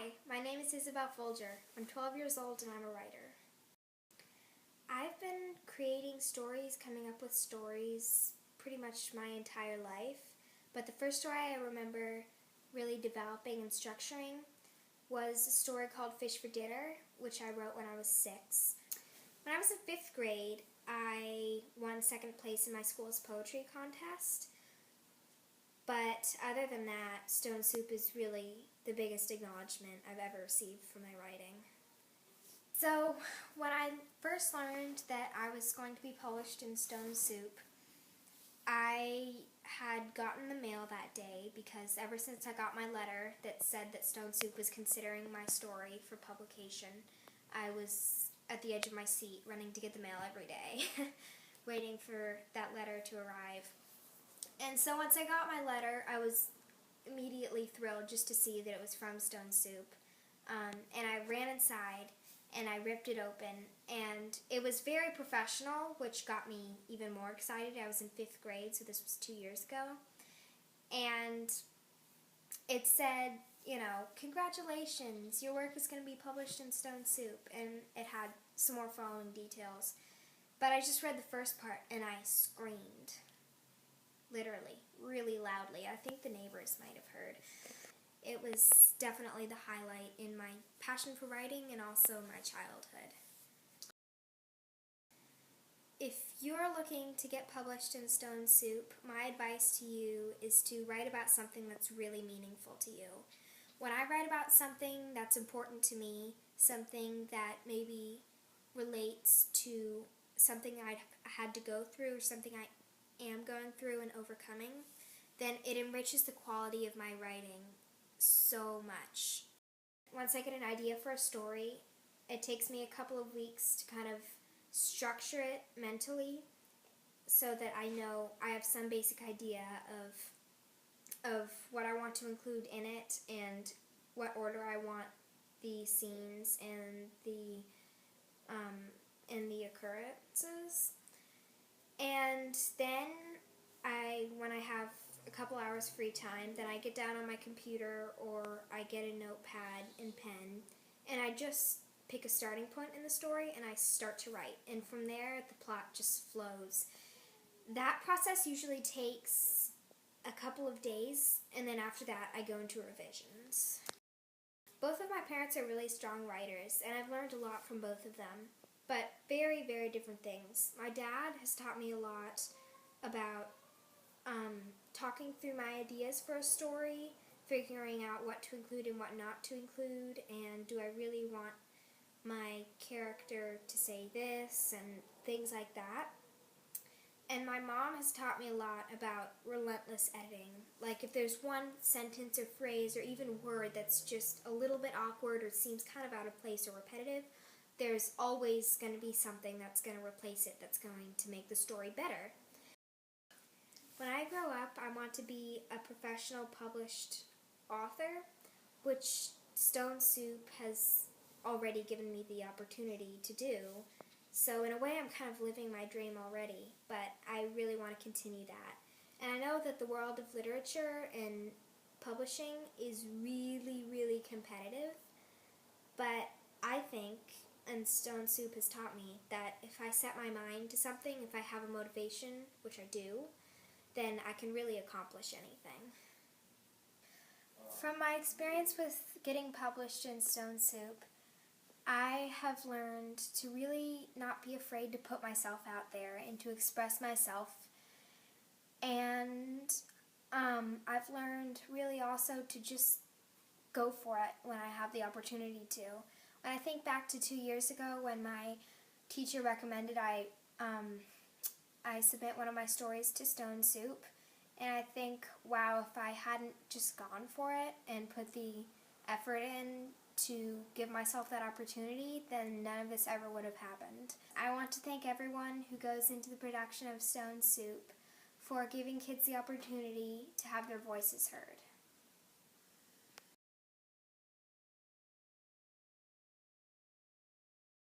Hi, my name is Isabel Folger. I'm 12 years old and I'm a writer. I've been creating stories, coming up with stories pretty much my entire life, but the first story I remember really developing and structuring was a story called Fish for Dinner, which I wrote when I was 6. When I was in 5th grade, I won 2nd place in my school's poetry contest. But other than that, Stone Soup is really the biggest acknowledgement I've ever received for my writing. So when I first learned that I was going to be published in Stone Soup, I had gotten the mail that day because ever since I got my letter that said that Stone Soup was considering my story for publication, I was at the edge of my seat running to get the mail every day, waiting for that letter to arrive. And so once I got my letter, I was immediately thrilled just to see that it was from Stone Soup. And I ran inside and I ripped it open, and it was very professional, which got me even more excited. I was in 5th grade, so this was 2 years ago. And it said, congratulations, your work is going to be published in Stone Soup. And it had some more following details. But I just read the first part and I screamed. Literally, really loudly. I think the neighbors might have heard. It was definitely the highlight in my passion for writing and also my childhood. If you're looking to get published in Stone Soup, my advice to you is to write about something that's really meaningful to you. When I write about something that's important to me, something that maybe relates to something I had to go through or something I am going through and overcoming, then it enriches the quality of my writing so much. Once I get an idea for a story, it takes me a couple of weeks to kind of structure it mentally so that I know I have some basic idea of what I want to include in it and what order I want the scenes and the occurrences. And then when I have a couple hours free time, then I get down on my computer or I get a notepad and pen, and I just pick a starting point in the story and I start to write. And from there, the plot just flows. That process usually takes a couple of days, and then after that, I go into revisions. Both of my parents are really strong writers, and I've learned a lot from both of them. But very, very different things. My dad has taught me a lot about talking through my ideas for a story, figuring out what to include and what not to include, and do I really want my character to say this, and things like that. And my mom has taught me a lot about relentless editing. Like if there's one sentence or phrase or even word that's just a little bit awkward or seems kind of out of place or repetitive, there's always going to be something that's going to replace it that's going to make the story better. When I grow up, I want to be a professional published author, which Stone Soup has already given me the opportunity to do. So in a way, I'm kind of living my dream already, but I really want to continue that. And I know that the world of literature and publishing is really, really competitive, but I think, and Stone Soup has taught me, that if I set my mind to something, if I have a motivation, which I do, then I can really accomplish anything. From my experience with getting published in Stone Soup, I have learned to really not be afraid to put myself out there and to express myself. And I've learned really also to just go for it when I have the opportunity to. When I think back to 2 years ago when my teacher recommended I submit one of my stories to Stone Soup, and I think, wow, if I hadn't just gone for it and put the effort in to give myself that opportunity, then none of this ever would have happened. I want to thank everyone who goes into the production of Stone Soup for giving kids the opportunity to have their voices heard.